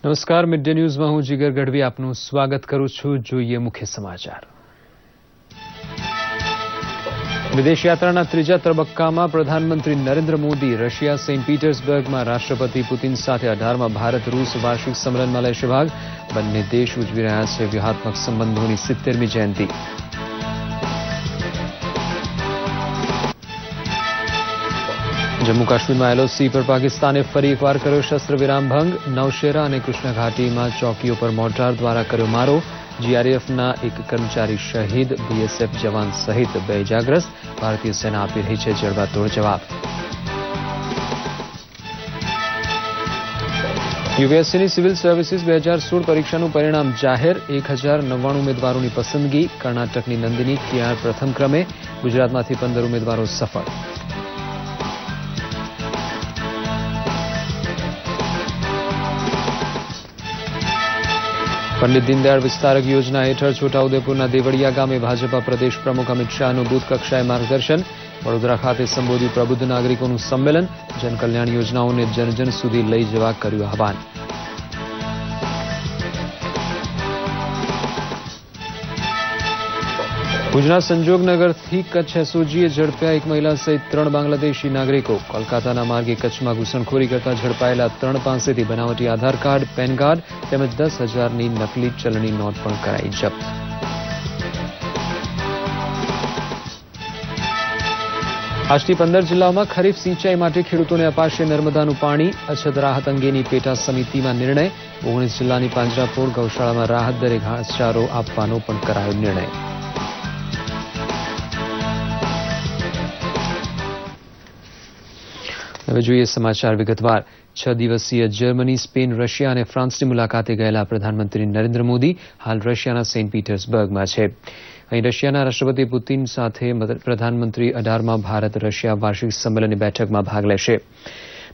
નમસ્કાર, mid day ન્યૂઝમાં હું જીગર ગઢવી આપનું સ્વાગત કરું છું. જોઈએ મુખ્ય સમાચાર. વિદેશ યાત્રાના ત્રીજા તબક્કામાં પ્રધાનમંત્રી નરેન્દ્ર મોદી રશિયા સેન્ટ પીટર્સબર્ગમાં રાષ્ટ્રપતિ પુતિન સાથે 18મા ભારત રૂસ વાર્ષિક સંમેલનમાં લેશે ભાગ. બંને દેશ ઉજવી રહ્યા છે વ્યૂહાત્મક સંબંધોની 70મી જયંતિ. જમ્મુ કાશ્મીરમાં એલઓસી પર પાકિસ્તાને ફરી એકવાર કર્યો શસ્ત્ર વિરામ ભંગ. નૌશેરા અને કૃષ્ણ ઘાટીમાં ચોકીઓ પર મોર્ટાર દ્વારા કર્યો મારો. જીઆરએફના એક કર્મચારી શહીદ, બીએસએફ જવાન સહિત 2 ઇજાગ્રસ્ત. ભારતીય સેના આપી રહી છે જડબાતોડ જવાબ. યુપીએસસીની સિવિલ સર્વિસીસ 2016 પરીક્ષાનું પરિણામ જાહેર. 1099 ઉમેદવારોની પસંદગી. કર્ણાટકની નંદિની કિયાર પ્રથમ ક્રમે. ગુજરાતમાંથી 15 ઉમેદવારો સફળ. પંડિત દીનદયાળ વિસ્તારક યોજના હેઠળ છોટાઉદેપુરના દેવળિયા ગામે ભાજપા પ્રદેશ પ્રમુખ અમિત શાહનું બૂથ કક્ષાએ માર્ગદર્શન. વડોદરા ખાતે સંબોધ્યું પ્રબુદ્ધ નાગરિકોનું સંમેલન. જનકલ્યાણ યોજનાઓને જન સુધી લઈ જવા કર્યું આહવાન. ભુજના સંજોગનગરથી કચ્છ એસઓજીએ ઝડપ્યા એક મહિલા સહિત 3 બાંગ્લાદેશી નાગરિકો. કોલકાતાના માર્ગે કચ્છમાં ઘૂસણખોરી કરતા ઝડપાયેલા 3 પાસેથી બનાવટી આધાર કાર્ડ, પેન કાર્ડ તેમજ 10,000ની નકલી ચલણી નોટ પણ કરાઈ જપ્ત. આજથી 15 જિલ્લાઓમાં ખરીફ સિંચાઈ માટે ખેડૂતોને અપાશે નર્મદાનું પાણી. અછત રાહત અંગેની પેટા સમિતિમાં નિર્ણય. 19 જિલ્લાની પાંજરાપોળ ગૌશાળામાં રાહત દરે ઘાસચારો આપવાનો પણ કરાયો નિર્ણય. હવે જોઈએ સમાચાર વિગતવાર. 6 દિવસીય જર્મની, સ્પેન, રશિયા અને ફ્રાન્સની મુલાકાતે ગયેલા પ્રધાનમંત્રી નરેન્દ્ર મોદી હાલ રશિયાના સેન્ટ પીટર્સબર્ગમાં છે. અહીં રશિયાના રાષ્ટ્રપતિ પુતિન સાથે પ્રધાનમંત્રી 18મા ભારત રશિયા વાર્ષિક સંમેલનની બેઠકમાં ભાગ લેશે.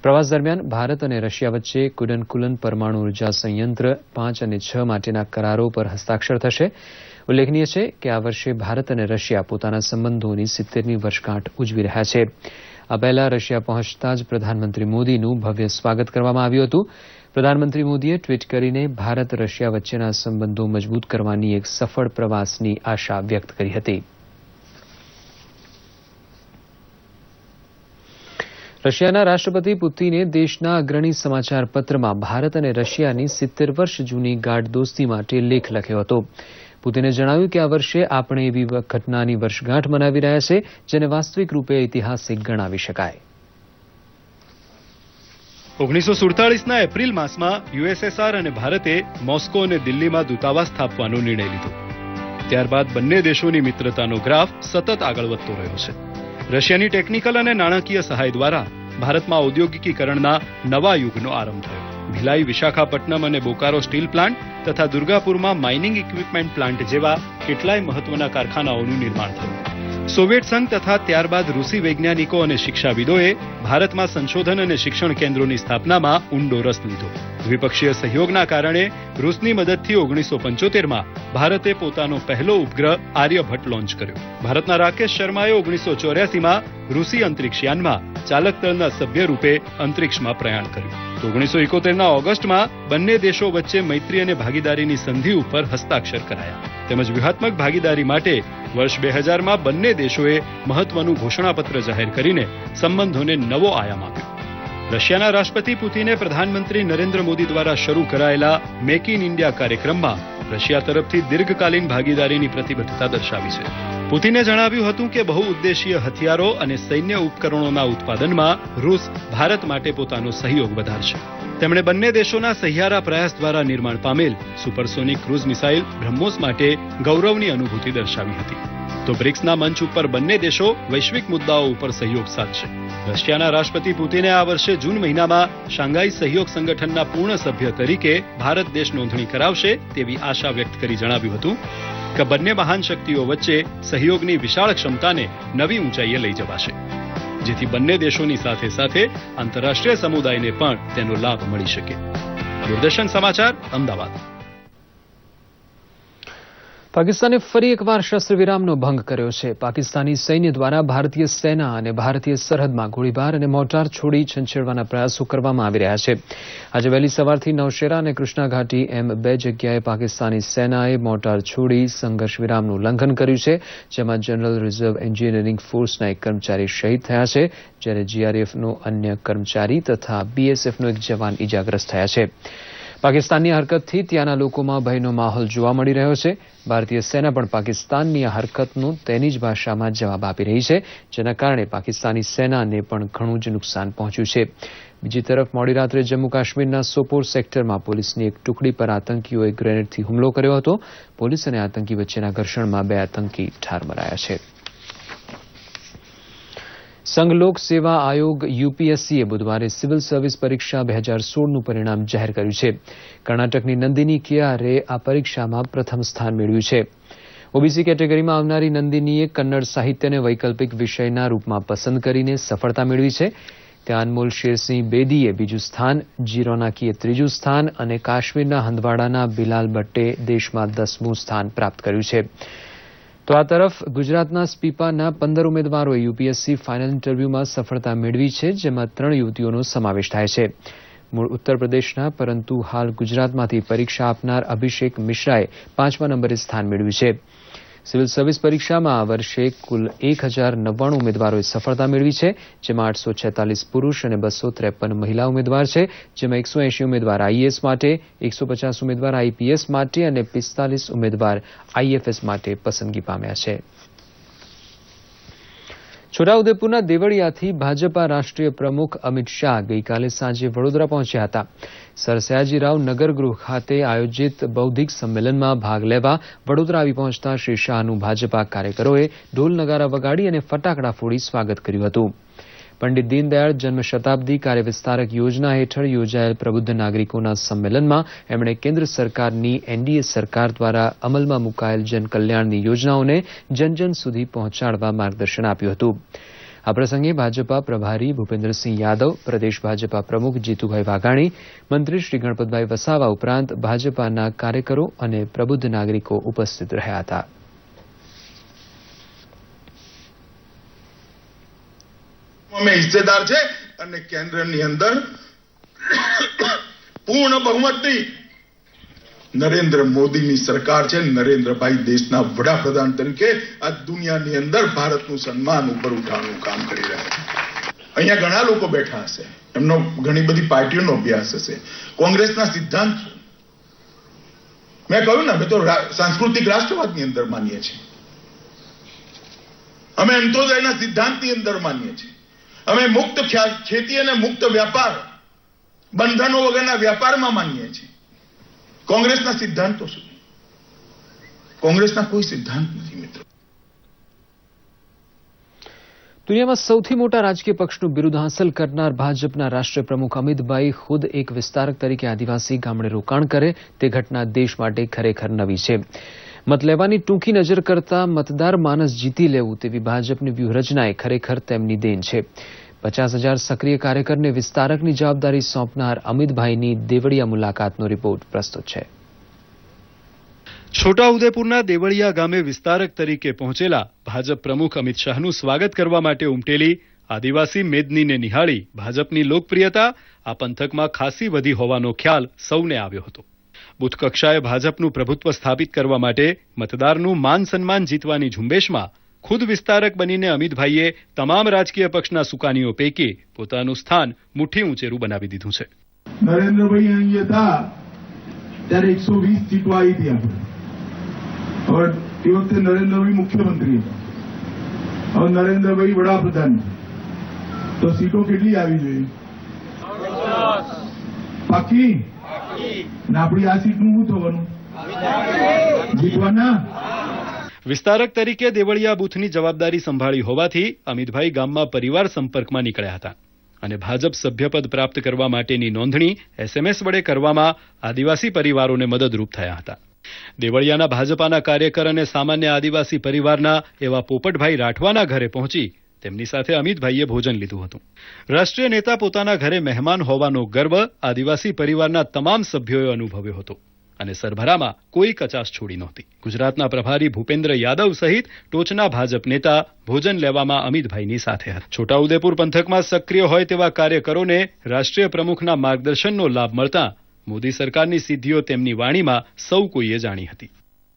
પ્રવાસ દરમિયાન ભારત અને રશિયા વચ્ચે કુડનકુલન પરમાણુ ઉર્જા સંયંત્ર 5 અને 6 માટેના કરારો પર હસ્તાક્ષર થશે. ઉલ્લેખનીય છે કે આ વર્ષે ભારત અને રશિયા પોતાના સંબંધોની 70મી વર્ષગાંઠ ઉજવી રહ્યા છે. આ પહેલા રશિયા પહોંચતા જ પ્રધાનમંત્રી મોદીનું ભવ્ય સ્વાગત કરવામાં આવ્યું હતું. પ્રધાનમંત્રી મોદીએ ટ્વીટ કરીને ભારત રશિયા વચ્ચેના સંબંધો મજબૂત કરવાની એક સફળ પ્રવાસની આશા વ્યક્ત કરી હતી. રશિયાના રાષ્ટ્રપતિ પુતિને દેશના અગ્રણી સમાચાર પત્રમાં ભારત અને રશિયાની 70 વર્ષ જૂની ગાઢ દોસ્તી માટે લેખ લખ્યો હતો. પુતિને જણાવ્યું કે આ વર્ષે આપણે એવી ઘટનાની વર્ષગાંઠ મનાવી રહ્યા છે જેને વાસ્તવિક રૂપે ઐતિહાસિક ગણાવી શકાય. 1947ના એપ્રિલ માસમાં યુએસએસઆર અને ભારતે મોસ્કો અને દિલ્હીમાં દૂતાવાસ સ્થાપવાનો નિર્ણય લીધો. ત્યારબાદ બંને દેશોની મિત્રતાનો ગ્રાફ સતત આગળ વધતો રહ્યો છે. રશિયાની ટેકનિકલ અને નાણાકીય સહાય દ્વારા ભારતમાં ઔદ્યોગિકીકરણના નવા યુગનો આરંભ થયો. ભિલાઈ, વિશાખાપટ્ટનમ અને બોકારો સ્ટીલ પ્લાન્ટ તથા દુર્ગાપુરમાં માઇનિંગ ઇક્વિપમેન્ટ પ્લાન્ટ જેવા કેટલાય મહત્વના કારખાનાઓનું નિર્માણ થયું. સોવિયત સંઘ તથા ત્યારબાદ રૂસી વૈજ્ઞાનિકો અને શિક્ષાવિદોએ ભારતમાં સંશોધન અને શિક્ષણ કેન્દ્રોની સ્થાપનામાં ઊંડો રસ લીધો. દ્વિપક્ષીય સહયોગના કારણે રૂસની મદદથી 1975માં ભારતે પોતાનો પહેલો ઉપગ્રહ આર્યભટ્ટ લોન્ચ કર્યો. ભારતના રાકેશ શર્માએ 1984માં રૂસી અંતરિક્ષયાનમાં ચાલક દળના સભ્ય રૂપે અંતરિક્ષમાં પ્રયાણ કર્યું. તો 1971ના ઓગસ્ટમાં બંને દેશો વચ્ચે મૈત્રી અને ભાગીદારીની સંધિ ઉપર હસ્તાક્ષર કરાયા. તેમજ વ્યૂહાત્મક ભાગીદારી માટે વર્ષ 2000માં બંને દેશોએ મહત્વનું ઘોષણાપત્ર જાહેર કરીને સંબંધોને નવો આયામ આપ્યો. રશિયાના રાષ્ટ્રપતિ પુતિને પ્રધાનમંત્રી નરેન્દ્ર મોદી દ્વારા શરૂ કરાયેલા મેક ઇન ઇન્ડિયા કાર્યક્રમમાં રશિયા તરફથી દીર્ઘકાલીન ભાગીદારીની પ્રતિબદ્ધતા દર્શાવી છે. પુતિને જણાવ્યું હતું કે બહુઉદ્દેશીય હથિયારો અને સૈન્ય ઉપકરણોના ઉત્પાદનમાં રૂસ ભારત માટે પોતાનો સહયોગ વધારશે. તેમણે બંને દેશોના સહિયારા પ્રયાસ દ્વારા નિર્માણ પામેલ સુપરસોનિક ક્રૂઝ મિસાઇલ બ્રહ્મોસ માટે ગૌરવની અનુભૂતિ દર્શાવી હતી. તો બ્રિક્સના મંચ ઉપર બંને દેશો વૈશ્વિક મુદ્દાઓ ઉપર સહયોગ સાધશે. રશિયાના રાષ્ટ્રપતિ પુતિને આ વર્ષે જૂન મહિનામાં શાંઘાઈ સહયોગ સંગઠનના પૂર્ણ સભ્ય તરીકે ભારત દેશ નોંધણી કરાવશે તેવી આશા વ્યક્ત કરી જણાવ્યું હતું કે બંને મહાન શક્તિઓ વચ્ચે સહયોગની વિશાળ ક્ષમતાને નવી ઊંચાઈએ લઈ જવાશે, જેથી બંને દેશોની સાથે સાથે આંતરરાષ્ટ્રીય સમુદાયને પણ તેનો લાભ મળી શકે. દૂરદર્શન સમાચાર, અમદાવાદ. પાકિસ્તાને ફરી એકવાર શસ્ત્રવિરામનો ભંગ કર્યો છે. પાકિસ્તાની સૈન્ય દ્વારા ભારતીય સેના અને ભારતીય સરહદમાં ગોળીબાર અને મોર્ટાર છોડી છંછેડવાના પ્રયાસો કરવામાં આવી રહ્યા છે. આજે વહેલી સવારથી નૌશેરા અને કૃષ્ણા ઘાટી એમ બે જગ્યાએ પાકિસ્તાની સેનાએ મોર્ટાર છોડી સંઘર્ષ વિરામનું ઉલ્લંઘન કર્યું છે, જેમાં જનરલ રિઝર્વ એન્જિનિયરિંગ ફોર્સના એક કર્મચારી શહીદ થયા છે, જ્યારે જીઆરએફનો અન્ય કર્મચારી તથા બીએસએફનો એક જવાન ઇજાગ્રસ્ત થયા છે. પાકિસ્તાનની હરકતથી ત્યાંના લોકોમાં ભયનો માહોલ જોવા મળી રહ્યો છે. ભારતીય સેના પણ પાકિસ્તાનની આ હરકતનો તેની જ ભાષામાં જવાબ આપી રહી છે, જેના કારણે પાકિસ્તાની સેનાને પણ ઘણું જ નુકસાન પહોંચ્યું છે. બીજી તરફ મોડી રાત્રે જમ્મુ કાશ્મીરના સોપોર સેક્ટરમાં પોલીસની એક ટુકડી પર આતંકીઓએ ગ્રેનેડથી હુમલો કર્યો હતો. પોલીસ અને આતંકી વચ્ચેના ઘર્ષણમાં 2 આતંકી ઠાર મરાયા છે. સંઘ લોક સેવા આયોગ યુપીએસસીએ બુધવારે સિવિલ સર્વિસ પરીક્ષા 2016નું પરિણામ જાહેર કર્યું છે. કર્ણાટકની નંદિની કિયારે આ પરીક્ષામાં પ્રથમ સ્થાન મેળવ્યું છે. ઓબીસી કેટેગરીમાં આવનારી નંદિનીએ કન્નડ સાહિત્યને વૈકલ્પિક વિષયના રૂપમાં પસંદ કરીને સફળતા મેળવી છે. ત્યાં અનમોલ શેરસિંહ બેદીએ બીજું સ્થાન, જીરોનાકીએ ત્રીજું સ્થાન અને કાશ્મીરના હંદવાડાના બિલાલ ભટ્ટે દેશમાં 10મું સ્થાન પ્રાપ્ત કર્યું છે. તો આ તરફ ગુજરાતના સ્પીપાના 15 ઉમેદવારોએ યુપીએસસી ફાઇનલ ઇન્ટરવ્યુમાં સફળતા મેળવી છે, જેમાં 3 યુવતીઓનો સમાવેશ થાય છે. મૂળ ઉત્તર પ્રદેશના પરંતુ હાલ ગુજરાતમાંથી પરીક્ષા આપનાર અભિષેક મિશ્રાએ 5મા નંબરે સ્થાન મેળવ્યું છે. સિવિલ સર્વિસ પરીક્ષામાં આ વર્ષે કુલ 1099 ઉમેદવારોએ સફળતા મેળવી છે, જેમાં 846 પુરુષ અને 253 મહિલા ઉમેદવાર છે, જેમાં 180 ઉમેદવાર આઈએએસ માટે, 150 ઉમેદવાર આઈપીએસ માટે અને 45 ઉમેદવાર આઈએફએસ માટે પસંદગી પામ્યા છે. છોટાઉદેપુરના દેવળિયાથી ભાજપા રાષ્ટ્રીય પ્રમુખ અમિત શાહ ગઈકાલે સાંજે વડોદરા પહોંચ્યા હતા. સર સયાજીરાવ નગરગૃહ ખાતે આયોજિત બૌદ્ધિક સંમેલનમાં ભાગ લેવા વડોદરા આવી પહોંચતા શ્રી શાહનું ભાજપા કાર્યકરોએ ઢોલ નગારા વગાડી અને ફટાકડા ફોડી સ્વાગત કર્યું હતું. પંડિત દીનદયાળ જન્મ શતાબ્દી કાર્ય વિસ્તારક યોજના હેઠળ યોજાયેલ પ્રબુદ્ધ નાગરિકોના સંમેલનમાં એમણે કેન્દ્ર સરકારની એનડીએ સરકાર દ્વારા અમલમાં મુકાયેલ જનકલ્યાણની યોજનાઓને જનજન સુધી પહોંચાડવા માર્ગદર્શન આપ્યું હતું. આ પ્રસંગે ભાજપા પ્રભારી ભૂપેન્દ્રસિંહ યાદવ, પ્રદેશ ભાજપા પ્રમુખ જીતુભાઈ વાઘાણી, મંત્રી શ્રી ગણપતભાઈ વસાવા ઉપરાંત ભાજપાના કાર્યકરો અને પ્રબુદ્ધ નાગરિકો ઉપસ્થિત રહ્યા હતા. અમે હિસ્સેદાર છે અને કેન્દ્રની અંદર પૂર્ણ બહુમતી નરેન્દ્ર મોદીની સરકાર છે. નરેન્દ્રભાઈ દેશના વડાપ્રધાન તરીકે આ દુનિયાની અંદર ભારતનું સન્માન ઉપર ઉઠાવવાનું કામ કરી રહ્યા છે. અહીંયા ઘણા લોકો બેઠા હશે, એમનો ઘણી બધી પાર્ટીઓનો અભ્યાસ હશે. કોંગ્રેસના સિદ્ધાંત મેં કહ્યું ને, અમે તો સાંસ્કૃતિક રાષ્ટ્રવાદની અંદર માનીએ છીએ. અમે અંત્યોદયના સિદ્ધાંતની અંદર માનીએ છીએ. અમે મુક્ત ખેતી અને મુક્ત વ્યાપાર, બંધનો વગરના વ્યાપારમાં માનીએ છીએ. કોંગ્રેસના સિદ્ધાંતો શું? કોંગ્રેસના કોઈ સિદ્ધાંત નથી મિત્રો. દુનિયામાં સૌથી મોટા રાજકીય પક્ષનું બિરુદ હાંસલ કરનાર ભાજપના રાષ્ટ્રીય પ્રમુખ અમિતભાઈ ખુદ એક વિસ્તારક તરીકે આદિવાસી ગામડે રોકાણ કરે તે ઘટના દેશ માટે ખરેખર નવી છે. મત લેવાની ટૂંકી નજર કરતા મતદાર માનસ જીતી લેવું તેવી ભાજપની વ્યૂહરચનાએ ખરેખર તેમની દેન છે. 50,000 સક્રિય કાર્યકરને વિસ્તારકની જવાબદારી સોંપનાર અમિતભાઈની દેવળિયા મુલાકાતનો રિપોર્ટ પ્રસ્તુત છે. છોટાઉદેપુરના દેવળિયા ગામે વિસ્તારક તરીકે પહોંચેલા ભાજપ પ્રમુખ અમિત શાહનું સ્વાગત કરવા માટે ઉમટેલી આદિવાસી મેદનીને નિહાળી ભાજપની લોકપ્રિયતા આ પંથકમાં ખાસી વધી હોવાનો ખ્યાલ સૌને આવ્યો હતો. બુથ કક્ષાએ ભાજપનું પ્રભુત્વ સ્થાપિત કરવા માટે મતદારનું માન સન્માન જીતવાની ઝુંબેશમાં ખુદ વિસ્તારક બનીને અમિતભાઈએ તમામ રાજકીય પક્ષના સુકાનીઓ પૈકી પોતાનું સ્થાન મુઠ્ઠી ઊંચેરું બનાવી દીધું છે. નરેન્દ્રભાઈ અહીંયા હતા ત્યારે 120 સીટો આવી હતી આપણે. હવે તે વખતે નરેન્દ્રભાઈ મુખ્યમંત્રી હતા, હવે નરેન્દ્રભાઈ વડાપ્રધાન છે, તો સીટો કેટલી આવી જોઈએ? પાકી ને આપણી આ સીટનું શું થવાનું? જીતવાના. વિસ્તારક તરીકે દેવળિયા બૂથની જવાબદારી સંભાળી હોવાથી અમિતભાઈ ગામમાં પરિવાર સંપર્કમાં નીકળ્યા હતા અને ભાજપ સભ્યપદ પ્રાપ્ત કરવા માટેની નોંધણી એસએમએસ વડે કરવામાં આદિવાસી પરિવારોને મદદરૂપ થયા હતા. દેવળિયાના ભાજપાના કાર્યકર અને સામાન્ય આદિવાસી પરિવારના એવા પોપટભાઈ રાઠવાના ઘરે પહોંચી તેમની સાથે અમિતભાઈએ ભોજન લીધું હતું. રાષ્ટ્રીય નેતા પોતાના ઘરે મહેમાન હોવાનો ગર્વ આદિવાસી પરિવારના તમામ સભ્યોએ અનુભવ્યો હતો અને સરભરામાં કોઈ કચાશ છોડી નહોતી. ગુજરાતના પ્રભારી ભૂપેન્દ્ર યાદવ સહિત ટોચના ભાજપ નેતા ભોજન લેવામાં અમિતભાઈની સાથે હતા. છોટાઉદેપુર પંથકમાં સક્રિય હોય તેવા કાર્યકરોને રાષ્ટ્રીય પ્રમુખના માર્ગદર્શનનો લાભ મળતા મોદી સરકારની સિદ્ધિઓ તેમની વાણીમાં સૌ કોઈએ જાણી હતી.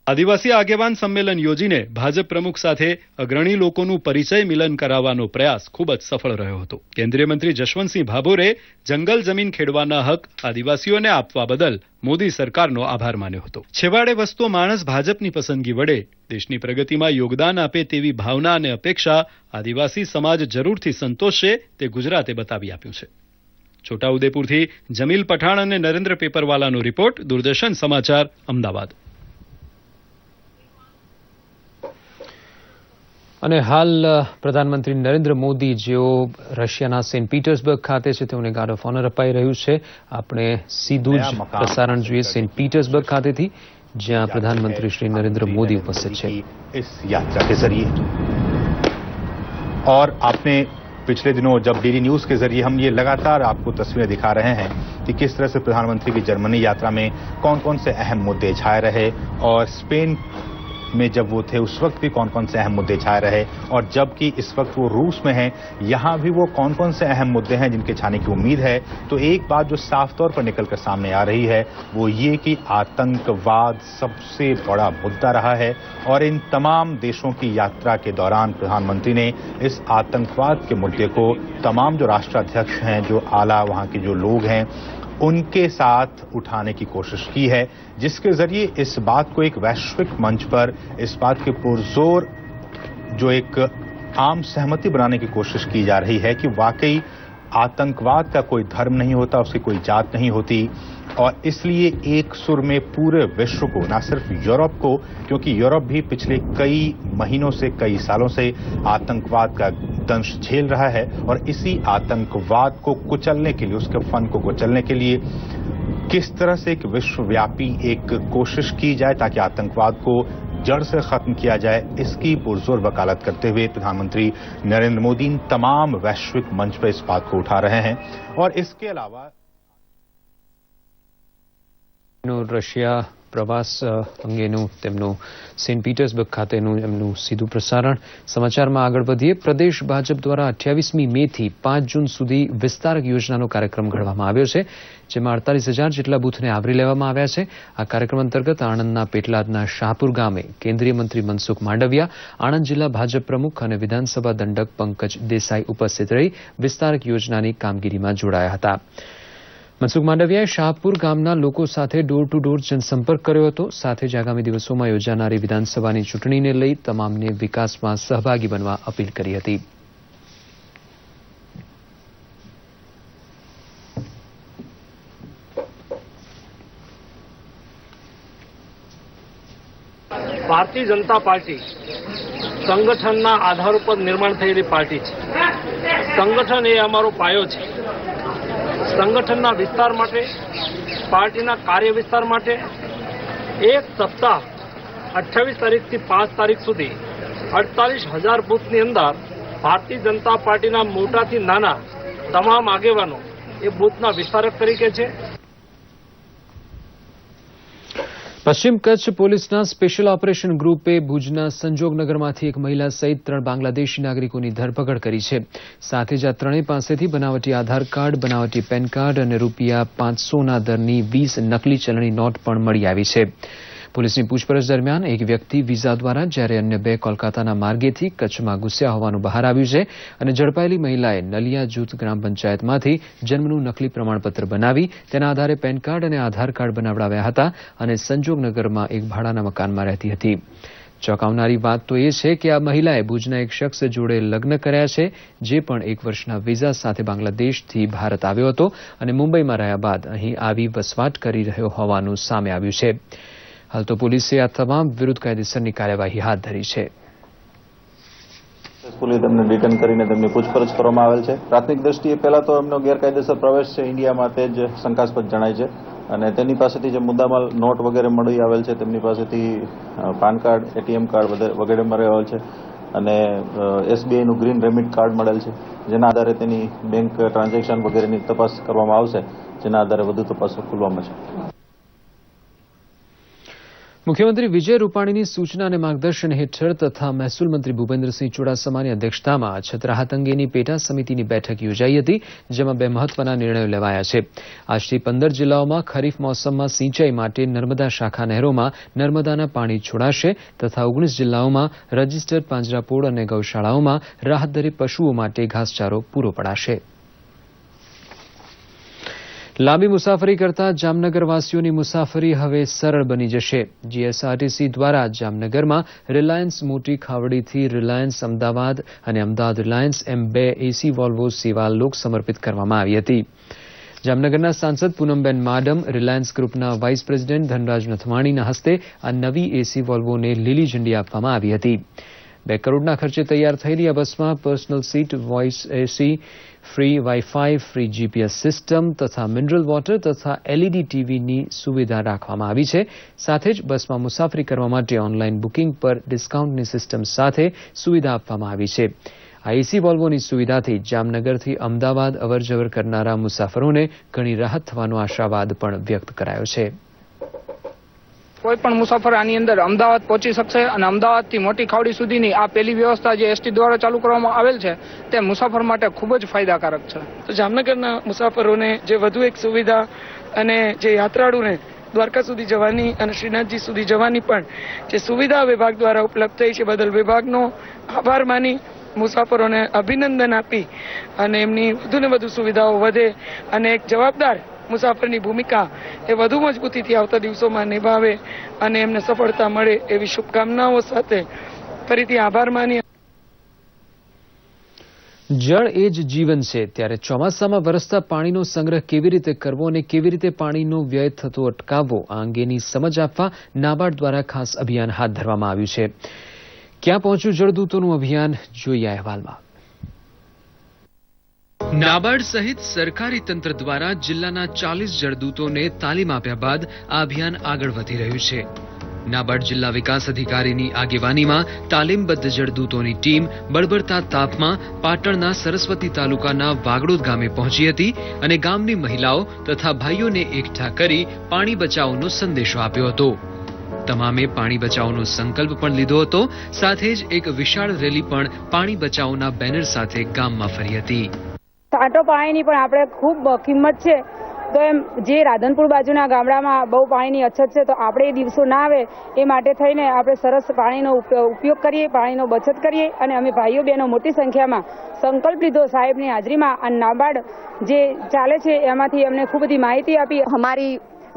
આદિવાસી આગેવાન સંમેલન યોજીને ભાજપ પ્રમુખ સાથે અગ્રણી લોકોનું પરિચય મિલન કરાવવાનો પ્રયાસ ખૂબ જ સફળ રહ્યો હતો. કેન્દ્રીય મંત્રી જશવંતસિંહ ભાભોરે જંગલ જમીન ખેડવાના હક આદિવાસીઓને આપવા બદલ મોદી સરકારનો આભાર માન્યો હતો. છેવાડે વસતો માણસ ભાજપની પસંદગી વડે દેશની પ્રગતિમાં યોગદાન આપે તેવી ભાવના અને અપેક્ષા આદિવાસી સમાજ જરૂરથી સંતોષશે તે ગુજરાતે બતાવી આપ્યું છે. છોટાઉદેપુરથી જમીલ પઠાણ અને નરેન્દ્ર પેપરવાલાનો રિપોર્ટ, દૂરદર્શન સમાચાર, અમદાવાદ. અને હાલ પ્રધાનમંત્રી નરેન્દ્ર મોદી જેઓ રશિયાના સેન્ટ પીટર્સબર્ગ ખાતે છે તેઓને ગાર્ડ ઓફ ઓનર અપાઈ રહ્યું છે. આપણે સીધું જ પ્રસારણ જોઈએ સેન્ટ પીટર્સબર્ગ ખાતેથી, જ્યાં પ્રધાનમંત્રી શ્રી નરેન્દ્ર મોદી ઉપસ્થિત છે. इस यात्रा के जरिए और आपने पिछले दिनों जब डेली न्यूज के जरिए हम ये लगातार आपको तस्वीरें दिखा रहे हैं कि किस तरह से प्रधानमंत्री की जर्मनी यात्रा में कौन कौन से अहम मुद्दे छाए रहे और स्पेन में जब वो थे उस वक्त भी कौन कौन से अहम मुद्दे छाए रहे और जबकि इस वक्त वो रूस में हैं यहां भी वो कौन कौन से अहम मुद्दे हैं जिनके छाने की उम्मीद है. तो एक बात जो साफ तौर पर निकलकर सामने आ रही है वो ये कि आतंकवाद सबसे बड़ा मुद्दा रहा है और इन तमाम देशों की यात्रा के दौरान प्रधानमंत्री ने इस आतंकवाद के मुद्दे को तमाम जो राष्ट्राध्यक्ष हैं, जो आला वहां के जो लोग हैं, उनके साथ उठाने की कोशिश की है, जिसके जरिए इस बात को एक वैश्विक मंच पर इस बात के पुरजोर जो एक आम सहमति बनाने की कोशिश की जा रही है कि वाकई आतंकवाद का कोई धर्म नहीं होता, उसकी कोई जात नहीं होती और इसलिए एक सुर में पूरे विश्व को, न सिर्फ यूरोप को, क्योंकि यूरोप भी पिछले कई महीनों से, कई सालों से आतंकवाद का दंश झेल रहा है और इसी आतंकवाद को कुचलने के लिए, उसके फन को कुचलने के लिए किस तरह से एक विश्वव्यापी एक कोशिश की जाए ताकि आतंकवाद को जड़ से खत्म किया जाए, इसकी पुरजोर वकालत करते हुए प्रधानमंत्री नरेंद्र मोदी तमाम वैश्विक मंच पर इस बात को उठा रहे हैं. और इसके अलावा રશિયા પ્રવાસ અંગેનું તેમનું સેન્ટ પીટર્સબર્ગ ખાતેનું એમનું સીધું પ્રસારણ. સમાચારમાં આગળ વધીએ. પ્રદેશ ભાજપ દ્વારા 28મી મેથી 5 જૂન સુધી વિસ્તારક યોજનાનો કાર્યક્રમ ઘડવામાં આવ્યો છે, જેમાં 48,000 જેટલા બૂથને આવરી લેવામાં આવ્યા છે. આ કાર્યક્રમ અંતર્ગત આણંદના પેટલાદના શાહપુર ગામે કેન્દ્રીય મંત્રી મનસુખ માંડવિયા, આણંદ જિલ્લા ભાજપ પ્રમુખ અને વિધાનસભા દંડક પંકજ દેસાઈ ઉપસ્થિત રહી વિસ્તારક યોજનાની કામગીરીમાં જોડાયા હતા. મનસુખ માંડવિયાએ શાહપુર ગામના લોકો સાથે ડોર ટુ ડોર જનસંપર્ક કર્યો હતો. સાથે જ આગામી દિવસોમાં યોજાનારી વિધાનસભાની ચૂંટણીને લઈ તમામને વિકાસમાં સહભાગી બનવા અપીલ કરી હતી. ભારતીય જનતા પાર્ટી સંગઠનના આધાર ઉપર નિર્માણ થયેલી પાર્ટી છે. સંગઠન એ અમારો પાયો છે. સંગઠનના વિસ્તાર માટે, પાર્ટીના કાર્ય વિસ્તાર માટે એક સપ્તાહ 28 તારીખથી 5 તારીખ સુધી 48,000 બૂથની અંદર ભારતીય જનતા પાર્ટીના મોટાથી નાના તમામ આગેવાનો એ બૂથના વિસ્તારક તરીકે છે. પશ્ચિમ કચ્છ પોલીસના સ્પેશિયલ ઓપરેશન ગ્રુપે ભુજના સંજોગનગરમાંથી એક મહિલા સહિત 3 બાંગ્લાદેશી નાગરિકોની ધરપકડ કરી છે. સાથે જ આ ત્રણેય પાસેથી બનાવટી આધાર કાર્ડ, બનાવટી પેન કાર્ડ અને ₹500ના દરની 20 નકલી ચલણી નોટ પણ મળી આવી છે. પોલીસની પૂછપરછ દરમિયાન એક વ્યક્તિ વિઝા દ્વારા જ્યારે અન્ય 2 કોલકાતાના માર્ગેથી કચ્છમાં ઘૂસ્યા હોવાનું બહાર આવ્યું છે અને ઝડપાયેલી મહિલાએ નલિયા જૂથ ગ્રામ પંચાયતમાંથી જન્મનું નકલી પ્રમાણપત્ર બનાવી તેના આધારે પેન કાર્ડ અને આધાર કાર્ડ બનાવડાવ્યા હતા અને સંજોગનગરમાં એક ભાડાના મકાનમાં રહેતી હતી. ચોંકાવનારી વાત તો એ છે કે આ મહિલાએ ભુજના એક શખ્સ જોડે લગ્ન કર્યા છે, જે પણ 1 વર્ષના વિઝા સાથે બાંગ્લાદેશથી ભારત આવ્યો હતો અને મુંબઈમાં રહ્યા બાદ અહીં આવી વસવાટ કરી રહ્યો હોવાનું સામે આવ્યું છે. હાલ તો પોલીસે આ તમામ વિરુદ્ધ કાયદેસરની કાર્યવાહી હાથ ધરી છે. તેમને ડિટેન કરીને તેમની પૂછપરછ કરવામાં આવેલ છે. પ્રાથમિક દ્રષ્ટિએ પહેલા તો એમનો ગેરકાયદેસર પ્રવેશ છે ઇન્ડિયામાં તે જ શંકાસ્પદ જણાય છે અને તેની પાસેથી જે મુદ્દામાલ નોટ વગેરે મળી આવેલ છે તેમની પાસેથી પાન કાર્ડ, એટીએમ કાર્ડ વગેરે મળી આવેલ છે અને એસબીઆઈનું ગ્રીન રેમિટ કાર્ડ મળેલ છે, જેના આધારે તેની બેંક ટ્રાન્ઝેક્શન વગેરેની તપાસ કરવામાં આવશે, જેના આધારે વધુ તપાસો ખુલવામાં છે. મુખ્યમંત્રી વિજય રૂપાણીની સૂચના અને માર્ગદર્શન હેઠળ તથા મહેસૂલ મંત્રી ભૂપેન્દ્રસિંહ ચુડાસમાની અધ્યક્ષતામાં છત્ર રાહત અંગેની પેટા સમિતિની બેઠક યોજાઈ હતી, જેમાં 2 મહત્વના નિર્ણયો લેવાયા છે. આજથી 15 જિલ્લાઓમાં ખરીફ મોસમમાં સિંચાઈ માટે નર્મદા શાખા નહેરોમાં નર્મદાના પાણી છોડાશે તથા 19 જિલ્લાઓમાં રજીસ્ટર્ડ પાંજરાપોળ અને ગૌશાળાઓમાં રાહત દરે પશુઓ માટે ઘાસચારો પૂરો પડાશે. લાંબી મુસાફરી કરતા જામનગરવાસીઓની મુસાફરી હવે સરળ બની જશે. જીએસઆરટીસી દ્વારા જામનગરમાં રિલાયન્સ મોટી ખાવડીથી રિલાયન્સ અમદાવાદ અને અમદાવાદ રિલાયન્સ એમ 2 એસી વોલ્વો સેવા લોક સમર્પિત કરવામાં આવી હતી. જામનગરના સાંસદ પૂનમબેન માડમ, રિલાયન્સ ગ્રુપના વાઇસ પ્રેસિડેન્ટ ધનરાજ નથવાણીના હસ્તે આ નવી એસી વોલ્વોને લીલી ઝંડી આપવામાં આવી હતી. 2 કરોડના ખર્ચે તૈયાર થયેલી આ બસમાં પર્સનલ સીટ, વોઇસ AC, free WiFi, free GPS system તથા મિનરલ વોટર તથા એલઈડી ટીવીની સુવિધા રાખવામાં આવી છે. સાથે જ બસમાં મુસાફરી કરવા માટે ઓનલાઈન બુકિંગ પર ડિસ્કાઉન્ટની સિસ્ટમ સાથે સુવિધા આપવામાં આવી છે. આ એસી વોલ્વોની સુવિધાથી જામનગરથી અમદાવાદ અવરજવર કરનારા મુસાફરોને ઘણી રાહત થવાનો આશાવાદ પણ વ્યક્ત કરાયો છે. કોઈ પણ મુસાફર આની અંદર અમદાવાદ પહોંચી શકશે અને અમદાવાદથી મોટી ખાવડી સુધીની આ પહેલી વ્યવસ્થા જે એસટી દ્વારા ચાલુ કરવામાં આવેલ છે તે મુસાફર માટે ખૂબ જ ફાયદાકારક છે. તો જામનગરના મુસાફરોને જે વધુ એક સુવિધા અને જે યાત્રાળુને દ્વારકા સુધી જવાની અને શ્રીનાથજી સુધી જવાની પણ જે સુવિધા વિભાગ દ્વારા ઉપલબ્ધ થઈ છે, બદલ વિભાગનો આભાર માની મુસાફરોને અભિનંદન આપી અને એમની વધુને વધુ સુવિધાઓ વધે અને એક જવાબદાર મુસાફરની ભૂમિકા એ વધુ મજબૂતીથી આવતા દિવસોમાં નિભાવે અને એમને સફળતા મળે એવી શુભકામનાઓ સાથે ફરીથી આભાર માની. જળ એ જ જીવન છે, ત્યારે ચોમાસામાં વરસતા પાણીનો સંગ્રહ કેવી રીતે કરવો અને કેવી રીતે પાણીનો વ્યય થતો અટકાવવો આ અંગેની સમજ આપવા નાબાર્ડ દ્વારા ખાસ અભિયાન હાથ ધરવામાં આવ્યું છે. ક્યાં પહોંચ્યું જળદૂતોનું અભિયાન, જોઈએ આ અહેવાલમાં. નાબાર્ડ સહિત સરકારી તંત્ર દ્વારા જિલ્લાના 40 જળદૂતોને તાલીમ આપ્યા બાદ આ અભિયાન આગળ વધી રહ્યું છે. નાબાર્ડ જિલ્લા વિકાસ અધિકારીની આગેવાનીમાં તાલીમબદ્ધ જળદૂતોની ટીમ બળબડતા તાપમાં પાટણના સરસ્વતી તાલુકાના વાગડોદ ગામે પહોંચી હતી અને ગામની મહિલાઓ તથા ભાઈઓને એકઠા કરી પાણી બચાવોનો સંદેશો આપ્યો હતો. તમામે પાણી બચાવોનો સંકલ્પ પણ લીધો હતો. સાથે જ એક વિશાળ રેલી પણ પાણી બચાવોના બેનર સાથે ગામમાં ફરી હતી. છાંટો પાણીની પણ આપણે ખૂબ કિંમત છે, તો એમ જે રાધનપુર બાજુના ગામડામાં બહુ પાણીની અછત છે, તો આપણે એ દિવસો ના આવે એ માટે થઈને આપણે સરસ પાણીનો ઉપયોગ કરીએ, પાણીનો બચત કરીએ અને અમે ભાઈઓ બહેનો મોટી સંખ્યામાં સંકલ્પ લીધો સાહેબની હાજરીમાં. અને નાબાર્ડ જે ચાલે છે એમાંથી અમને ખૂબ બધી માહિતી આપી. हमारी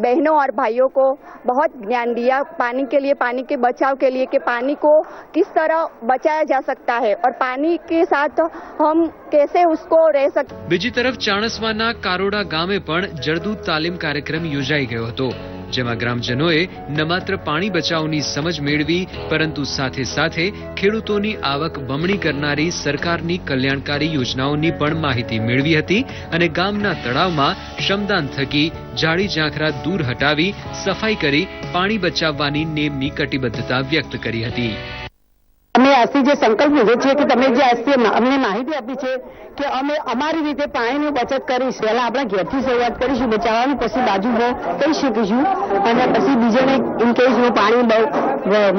बहनों और भाइयों को बहुत ज्ञान दिया पानी के लिए, पानी के बचाव के लिए कि पानी को किस तरह बचाया जा सकता है और पानी के साथ हम कैसे उसको रह सकते. બીજી તરફ ચાણસ્માના કારોડા ગામે પણ જળદૂત તાલીમ કાર્યક્રમ યોજાઈ ગયો હતો, જેમાં ગ્રામજનોએ ન માત્ર પાણી બચાવની સમજ મેળવી પરંતુ સાથે સાથે ખેડૂતોની આવક બમણી કરનારી સરકારની કલ્યાણકારી યોજનાઓની પણ માહિતી મેળવી હતી અને ગામના તળાવમાં શ્રમદાન થકી જાળી ઝાંખરા દૂર હટાવી સફાઈ કરી પાણી બચાવવાની નેમની કટિબદ્ધતા વ્યક્ત કરી હતી. અમે આજથી જે સંકલ્પ લીધો છે કે તમે જે આજથી અમને માહિતી આપી છે કે અમે અમારી રીતે પાણીની બચત કરીશ. પહેલા આપણા ઘેરથી શરૂઆત કરીશું બચાવવાની, પછી બાજુમાં કહી શકીશું અને પછી બીજાને ઇનકેસ પાણી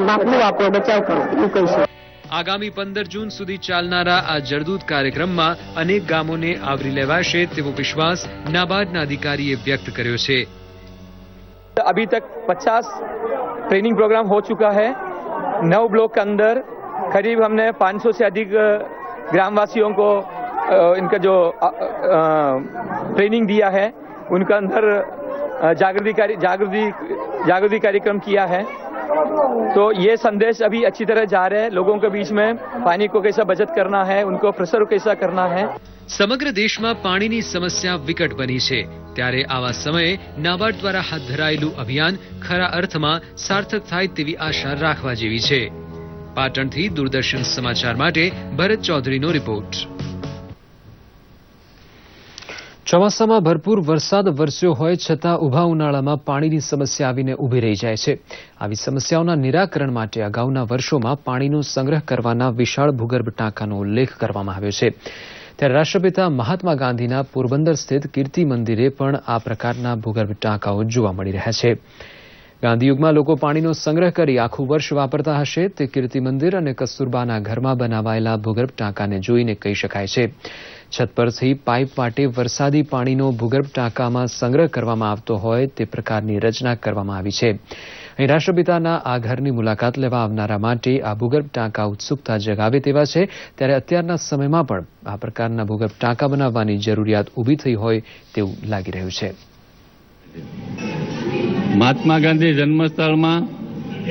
માપનું વાપરો, બચાવ કરો એવું કહીશું. આગામી 15 જૂન સુધી ચાલનારા આ જળદૂત કાર્યક્રમમાં અનેક ગામોને આવરી લેવાશે તેવો વિશ્વાસ નાબાર્ડના અધિકારીએ व्यक्त કર્યો છે. अभी तक 50 ट्रेनिंग प्रोग्राम हो चुका है. 9 ब्लॉक के अंदर करीब हमने 500 से अधिक ग्रामवासियों को इनका जो ट्रेनिंग दिया है, उनका अंदर जागृति कार्यक्रम किया है. तो ये संदेश अभी अच्छी तरह जा रहे हैं लोगों के बीच में. पानी को कैसा बचत करना है, उनको प्रिजर्व कैसा करना है. સમગ્ર દેશમાં પાણીની સમસ્યા વિકટ બની છે, ત્યારે આવા સમયે નાબાર્ડ દ્વારા હાથ ધરાયેલું અભિયાન ખરા અર્થમાં સાર્થક થાય તેવી આશા રાખવા જેવી છે. પાટણથી દૂરદર્શન સમાચાર માટે ભરત ચૌધરીનો રિપોર્ટ. ચોમાસામાં ભરપૂર વરસાદ વરસ્યો હોય છતાં ઉભા ઉનાળામાં પાણીની સમસ્યા આવીને ઊભી રહી જાય છે. આવી સમસ્યાઓના નિરાકરણ માટે અગાઉના વર્ષોમાં પાણીનો સંગ્રહ કરવાના વિશાળ ભૂગર્ભ ટાંકાનો ઉલ્લેખ કરવામાં આવ્યો છે. ત્યારે રાષ્ટ્રપિતા મહાત્મા ગાંધીના પોરબંદર સ્થિત કીર્તિ મંદિરે પણ આ પ્રકારના ભૂગર્ભ ટાંકાઓ જોવા મળી રહ્યા છે. ગાંધીયુગમાં લોકો પાણીનો સંગ્રહ કરી આખું વર્ષ વાપરતા હશે તે કીર્તિ મંદિર અને કસ્તુરબાના ઘરમાં બનાવાયેલા ભૂગર્ભ ટાંકાને જોઈને કહી શકાય છે. છત પરથી પાઇપ વાટે વરસાદી પાણીનો ભૂગર્ભ ટાંકામાં સંગ્રહ કરવામાં આવતો હોય તે પ્રકારની રચના કરવામાં આવી છે. અહીં રાષ્ટ્રપિતાના આ ઘરની મુલાકાત લેવા આવનારા માટે આ ભૂગર્ભ ટાંકા ઉત્સુકતા જગાવે તેવા છે. ત્યારે અત્યારના સમયમાં પણ આ પ્રકારના ભૂગર્ભ ટાંકા બનાવવાની જરૂરિયાત ઊભી થઈ હોય તેવું લાગી રહ્યું છે. મહાત્મા ગાંધી જન્મસ્થળમાં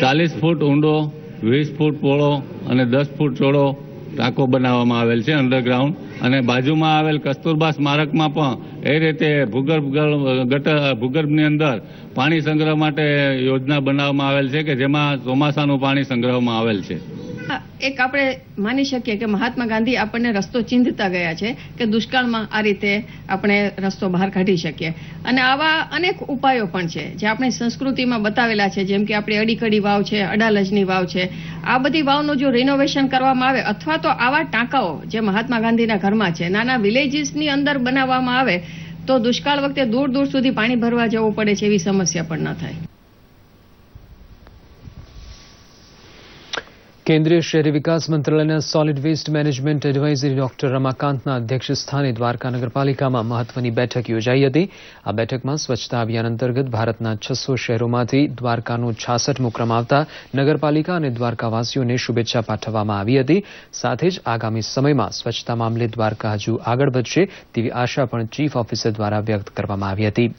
40 ફૂટ ઊંડો, 20 ફૂટ પહોળો અને 10 ફૂટ ચોડો ટાંકો બનાવવામાં આવેલ છે અંડરગ્રાઉન્ડ, અને બાજુમાં આવેલ કસ્તુરબા સ્મારકમાં પણ એ રીતે ભૂગર્ભની અંદર પાણી સંગ્રહ માટે યોજના બનાવવામાં આવેલ છે કે જેમાં ચોમાસાનું પાણી સંગ્રહવામાં આવેલ છે. એક આપણે માની શકીએ કે મહાત્મા ગાંધી આપણને રસ્તો ચીંધતા ગયા છે કે દુષ્કાળમાં આ રીતે આપણે રસ્તો બહાર કાઢી શકીએ. અને આવા અનેક ઉપાયો પણ છે જે આપણી સંસ્કૃતિમાં બતાવેલા છે, જેમ કે આપણી અડીકડી વાવ છે, અડાલજની વાવ છે. આ બધી વાવનું જો રિનોવેશન કરવામાં આવે અથવા તો આવા ટાંકાઓ જે મહાત્મા ગાંધીના ઘરમાં છે નાના વિલેજીસની અંદર બનાવવામાં આવે તો દુષ્કાળ વખતે દૂર દૂર સુધી પાણી ભરવા જવું પડે છે એવી સમસ્યા પણ ન થાય. કેન્દ્રીય શહેરી વિકાસ મંત્રાલયના solid waste management advisory doctor રમાકાંતના અધ્યક્ષ સ્થાને દ્વારકા નગરપાલિકામાં મહત્વની બેઠક યોજાઈ હતી. આ બેઠકમાં સ્વચ્છતા અભિયાન અંતર્ગત ભારતના 600 શહેરોમાંથી દ્વારકાનો 66મો ક્રમ આવતા નગરપાલિકા અને દ્વારકાવાસીઓને શુભેચ્છા પાઠવવામાં આવી હતી. સાથે જ આગામી સમયમાં સ્વચ્છતા મામલે દ્વારકા હજુ આગળ વધશે તેવી આશા પણ ચીફ ઓફિસર દ્વારા વ્યક્ત કરવામાં આવી હતી.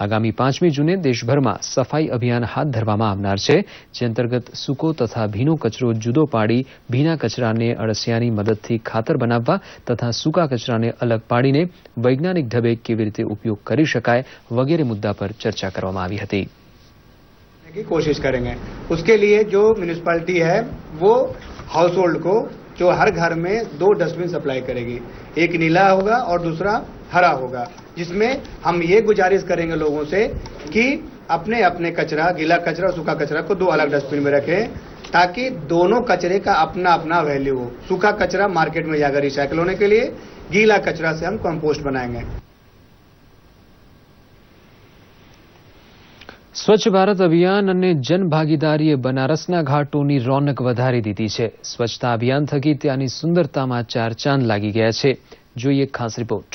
આગામી 5મી જૂને દેશભરમાં સફાઈ અભિયાન હાથ ધરવામાં આવનાર છે, જે અંતર્ગત સૂકો તથા ભીનો કચરો જુદો પાડી ભીના કચરાને અળસિયાની મદદથી ખાતર બનાવવા તથા સૂકા કચરાને અલગ પાડીને વૈજ્ઞાનિક ઢબે કેવી રીતે ઉપયોગ કરી શકાય વગેરે મુદ્દા પર ચર્ચા કરવામાં આવી હતી. की कोशिश करेंगे. उसके लिए जो म्यूनिसिपैलिटी है वो हाउस होल्ड को जो हर घर में 2 डस्टबिन सप्लाई करेगी, एक नीला होगा और दूसरा हरा होगा, जिसमें हम ये गुजारिश करेंगे लोगों से कि अपने अपने कचरा, गीला कचरा और सूखा कचरा को 2 अलग डस्टबिन में रखें ताकि दोनों कचरे का अपना अपना वैल्यू हो. सूखा कचरा मार्केट में जाकर रिसाइकल होने के लिए, गीला कचरा से हम कंपोस्ट बनाएंगे. સ્વચ્છ ભારત અભિયાન અને જનભાગીદારીએ બનારસના ઘાટોની રોનક વધારી દીધી છે. સ્વચ્છતા અભિયાન થકી ત્યાંની સુંદરતામાં 4 ચાંદ લાગી ગયા છે. જોઈએ ખાસ રિપોર્ટ.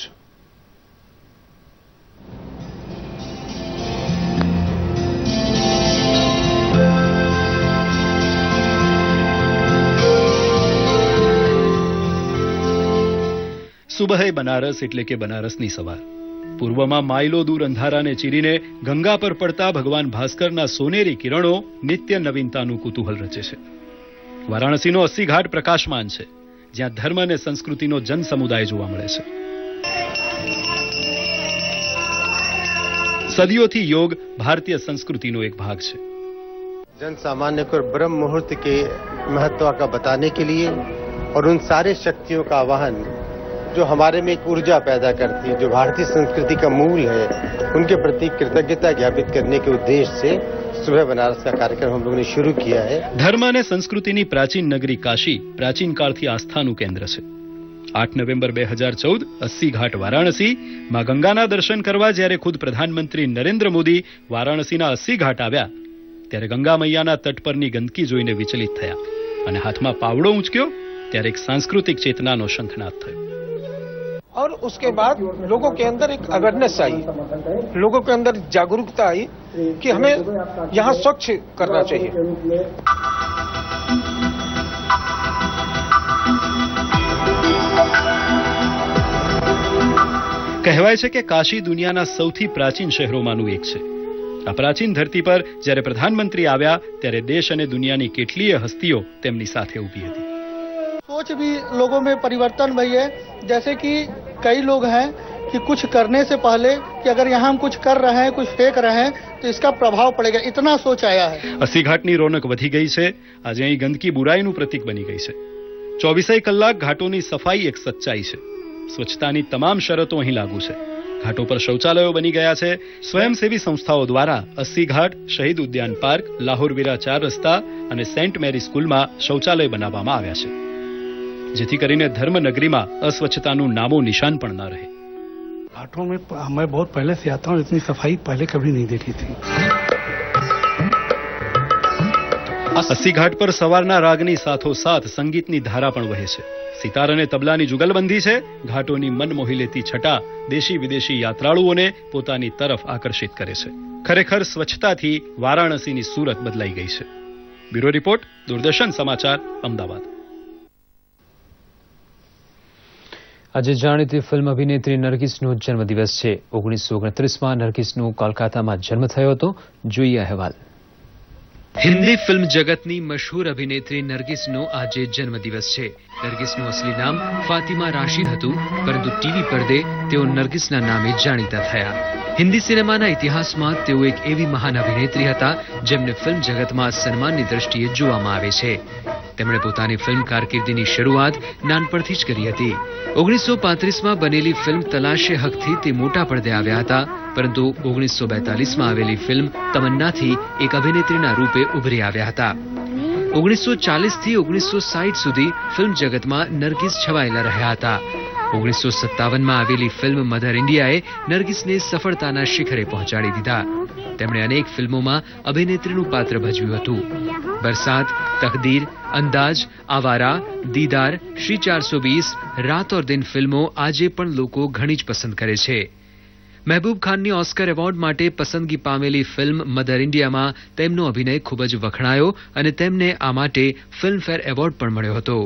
સુબહે બનારસ એટલે કે બનારસની સવાર. પૂર્વમાં માઇલો દૂર અંધારાને ચીરીને ગંગા પર પડતા ભગવાન ભાસ્કરના સોનેરી કિરણો નિત્ય નવીનતાનું કુતૂહલ રચે છે. વારાણસીનો 80 ઘાટ પ્રકાશમાન છે, જ્યાં ધર્મ અને સંસ્કૃતિનો જન સમુદાય જોવા મળે છે. સદીઓથી યોગ ભારતીય સંસ્કૃતિનો એક ભાગ છે. जन सामान्य को ब्रह्म मुहूर्त के महत्व का बताने के लिए और उन सारे शक्तियों का आवाहन जो हमारे में एक ऊर्जा पैदा करती है, जो भारतीय संस्कृति का मूल है, उनके प्रति कृतज्ञता ज्ञापित करने के उद्देश्य से सुबह बनारस का कार्यक्रम हम लोगों ने शुरू किया है. धर्म અને સંસ્કૃતિની પ્રાચીન નગરી કાશી પ્રાચીન કાળથી આસ્થાનું કેન્દ્ર છે. 8 નવેમ્બર 2014 80 ઘાટ વારાણસી માં ગંગાના દર્શન કરવા જ્યારે ખુદ પ્રધાનમંત્રી નરેન્દ્ર મોદી વારાણસીના 80 ઘાટ આવ્યા ત્યારે ગંગા મૈયાના તટ પરની ગંદકી જોઈને વિચલિત થયા અને હાથમાં પાવડો ઊંચક્યો ત્યારે એક સાંસ્કૃતિક ચેતનાનો શંખનાદ થયો. और उसके बाद लोगों के अंदर एक अवेयरनेस आई, लोगों के अंदर जागरूकता आई कि हमें यहाँ स्वच्छ करना चाहिए. કહેવાય છે કે કાશી દુનિયાના સૌથી પ્રાચીન શહેરોમાંનું એક છે. આ પ્રાચીન ધરતી પર જ્યારે પ્રધાનમંત્રી આવ્યા ત્યારે દેશ અને દુનિયાની કેટલીય હસ્તીઓ તેમની સાથે ઊભી હતી. सोच भी लोगों में परिवर्तन हुई है. जैसे कि कई लोग हैं कि कुछ करने से पहले कि अगर यहाँ हम कुछ कर रहे हैं, कुछ फेंक रहे हैं तो इसका प्रभाव पड़ेगा, इतना सोच आया है. 80 ઘાટની રોનક વધી ગઈ છે. આજે અહીં ગંદકી બુરાઈનું પ્રતીક બની ગઈ છે. 24 કલાક ઘાટોની સફાઈ એક સચ્ચાઈ છે. સ્વચ્છતાની તમામ શરતો અહીં લાગુ છે. ઘાટો પર શૌચાલયો બની ગયા છે. સ્વયંસેવી સંસ્થાઓ દ્વારા 80 ઘાટ, શહીદ ઉદ્યાન પાર્ક, લાહોર વીરા 4 રસ્તા અને સેન્ટ મેરી સ્કૂલમાં શૌચાલય બનાવવામાં આવ્યા છે, જેથી કરીને ધર્મનગરીમાં अस्वच्छताનું नामो निशान પણ न रहे. घाटों में मैं बहुत पहले से आता हूँ, इतनी सफाई पहले कभी नहीं देखी थी. अस्सी घाट पर सवाરના રાગની સાથોસાથ સંગીતની ધારા પણ વહે છે. સિતાર અને તબલાની જુગલબંધી છે. ઘાટોની મન મોહી લેતી છટા દેશી વિદેશી યાત્રાળુઓને પોતાની તરફ આકર્ષિત કરે છે. ખરેખર સ્વચ્છતાથી વારાણસીની સુરત બદલાઈ ગઈ છે. બ્યુરો રિપોર્ટ, દૂરદર્શન સમાચાર, અમદાવાદ. આજે જાણીતી ફિલ્મ અભિનેત્રી નરગિસનો જન્મદિવસ છે. 1929માં નરગિસનો કોલકાતામાં જન્મ થયો હતો. જોઈએ અહેવાલ. હિન્દી ફિલ્મ જગતની મશહૂર અભિનેત્રી નરગિસનો આજે જન્મદિવસ છે. નરગિસનું અસલી નામ ફાતિમા રાશિદ હતું, પરંતુ ટીવી પડદે તેઓ નરગિસના નામે જાણીતા થયા. હિન્દી સિનેમાના ઇતિહાસમાં તેઓ એક એવી મહાન અભિનેત્રી હતા જેમને ફિલ્મ જગતમાં સન્માનની દ્રષ્ટિએ જોવામાં આવે છે. તેમણે પોતાની ફિલ્મ કારકિર્દીની શરૂઆત નાનપણથી જ કરી હતી. 1935માં બનેલી ફિલ્મ તલાશે હકથી તે મોટા પડદે આવ્યા હતા, પરંતુ 1942માં આવેલી ફિલ્મ તમન્નાથી એક અભિનેત્રીના રૂપે ઉભરી આવ્યા હતા. 1940થી 1960 સુધી ફિલ્મ જગતમાં નરગિસ છવાયેલા રહ્યા હતા. 1957માં આવેલી ફિલ્મ મધર ઇન્ડિયાએ નરગિસને સફળતાના શિખરે પહોંચાડી દીધા. તેમણે અનેક ફિલ્મોમાં અભિનેત્રીનું પાત્ર ભજવ્યું હતું. બરસાત, તકદીર, અંદાજ, આવારા, દીદાર, શ્રી 420, રાત ઓર દિન ફિલ્મો આજે પણ લોકો ઘણી જ પસંદ કરે છે. મહેબૂબ ખાનની ઓસ્કર એવોર્ડ માટે પસંદગી પામેલી ફિલ્મ મધર ઇન્ડિયામાં તેમનો અભિનય ખૂબ જ વખણાયો અને તેમને આ માટે ફિલ્મફેર એવોર્ડ પણ મળ્યો હતો.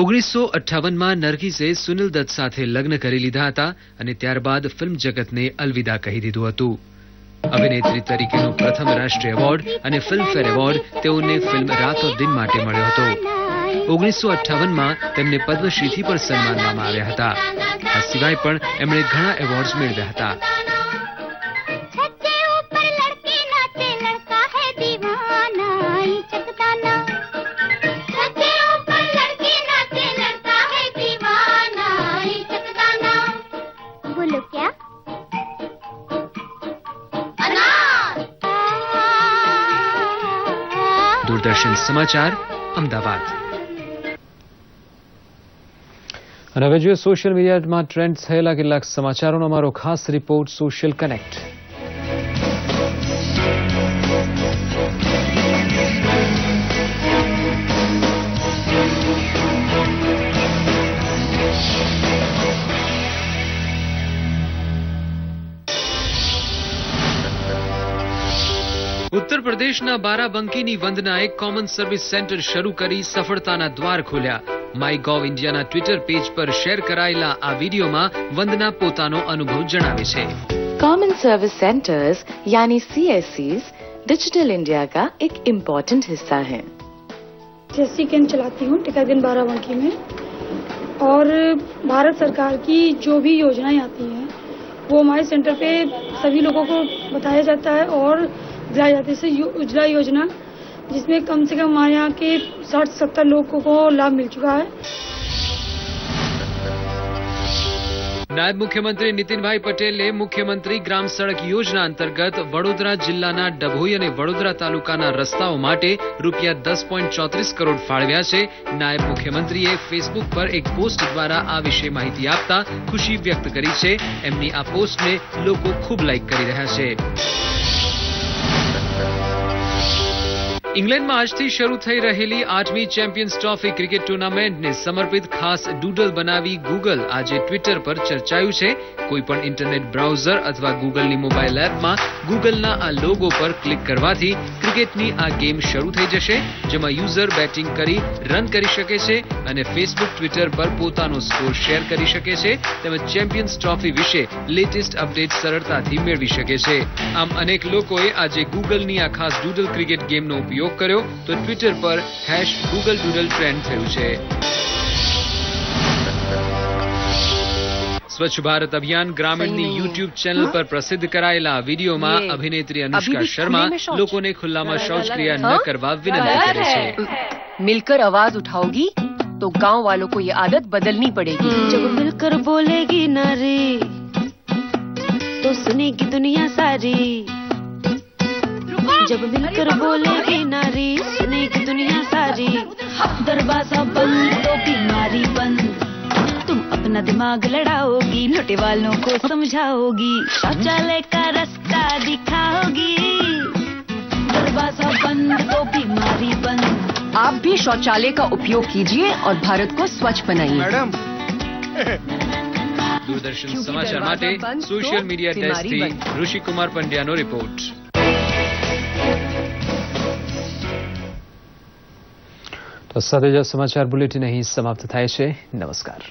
ઓગણીસો 58માં નરગિસે સુનિલ દત્ત સાથે લગ્ન કરી લીધા હતા અને ત્યારબાદ ફિલ્મ જગતને અલવિદા કહી દીધું હતું. અભિનેત્રી તરીકેનો પ્રથમ રાષ્ટ્રીય એવોર્ડ અને ફિલ્મફેર એવોર્ડ તેઓને ફિલ્મ રાત ઓર દિન માટે મળ્યો હતો. 1958માં તેમને પદ્મશ્રીથી પણ સન્માનવામાં આવ્યા હતા. આ સિવાય પણ એમણે ઘણા એવોર્ડ્સ મેળવ્યા હતા. દૂરદર્શન સમાચાર, અમદાવાદ. અને હવે જોઈએ સોશિયલ મીડિયામાં ટ્રેન્ડ થયેલા કેટલાક સમાચારોનો અમારો ખાસ રિપોર્ટ સોશિયલ કનેક્ટ. ઉત્તર પ્રદેશના બારાબંકીની વંદનાએ કોમન સર્વિસ સેન્ટર શરૂ કરી સફળતાના દ્વાર ખોલ્યા. માય ગોવ ઇન્ડિયાના ટ્વિટર પેજ પર શેર કરાયેલા આ વિડીયોમાં વંદના પોતાનો અનુભવ જણાવે છે. कॉमन सर्विस सेंटर्स यानी CSCs डिजिटल इंडिया का एक इम्पोर्टेंट हिस्सा है. CSC केंद्र चलाती हूँ टिकरगंज बाराबंकी में, और भारत सरकार की जो भी योजनाएं आती हैं वो हमारे सेंटर पे सभी लोगों को बताया जाता है और दिलाई जाती है. उज्ज्वला योजना जिसमें कम से कम हमारे यहाँ के 60-70 लोगों को लाभ मिल चुका है. નાયબ મુખ્યમંત્રી નીતિનભાઈ પટેલે મુખ્યમંત્રી ગ્રામ સડક યોજના અંતર્ગત વડોદરા જિલ્લાના ડભોઈ અને વડોદરા તાલુકાના રસ્તાઓ માટે રૂપિયા 10.34 કરોડ ફાળવ્યા છે. નાયબ મુખ્યમંત્રીએ ફેસબુક પર એક પોસ્ટ દ્વારા આ વિશે માહિતી આપતા ખુશી વ્યક્ત કરી છે. એમની આ પોસ્ટને લોકો ખૂબ લાઇક કરી રહ્યા છે. ઇંગ્લેન્ડમાં આજથી શરૂ થઈ રહેલી 8મી ચેમ્પિયન્સ ટ્રોફી ક્રિકેટ ટુર્નામેન્ટને સમર્પિત ખાસ ડૂડલ બનાવી ગૂગલ આજે ટ્વિટર પર ચર્ચાયું છે. કોઈપણ ઇન્ટરનેટ બ્રાઉઝર અથવા ગૂગલની મોબાઈલ એપમાં ગૂગલના આ લોગો પર ક્લિક કરવાથી ક્રિકેટની આ ગેમ શરૂ થઈ જશે, જેમાં યુઝર બેટિંગ કરી રન કરી શકે છે અને ફેસબુક, ટ્વિટર પર પોતાનો સ્કોર શેર કરી શકે છે, તેમજ ચેમ્પિયન્સ ટ્રોફી વિશે લેટેસ્ટ અપડેટ સરળતાથી મેળવી શકે છે. આમ અનેક લોકોએ આજે ગૂગલની આ ખાસ ડૂડલ ક્રિકેટ ગેમનો ઉપયોગ કર્યો તો ટ્વિટર પર #Google Doodle ટ્રેન્ડ થયું છે. સ્વચ્છ ભારત અભિયાન ગ્રામીણની યુટ્યુબ ચેનલ પર પ્રસિદ્ધ કરાયેલા વિડીયોમાં અભિનેત્રી અનુષ્કા શર્મા લોકોને ખુલ્લામાં શૌચક્રિયા ન કરવા વિનંતી કરે છે. मिलकर आवाज उठाओगी तो गांव वालों को ये आदत बदलनी पड़ेगी. जब मिलकर बोलेगी नारी तो सुनेगी दुनिया सारी। जब मिलकर बोलेगी नारी सुनेगी दुनिया सारी। दरवाजा बंद तो बीमारी बंद। तुम अपना दिमाग लड़ाओगी, लुटे वालों को समझाओगी, शौचालय का रास्ता दिखाओगी। दरवाजा बंद तो बीमारी बंद। आप भी शौचालय का उपयोग कीजिए और भारत को स्वच्छ बनाइए। मैडम दूरदर्शन समाचार માટે સોશિયલ મીડિયા ડેસ્કથી ઋષિકુમાર પંડ્યાનો રિપોર્ટ। તો સાથે જ સમાચાર બુલેટિન અહીં સમાપ્ત થાય છે। નમસ્કાર।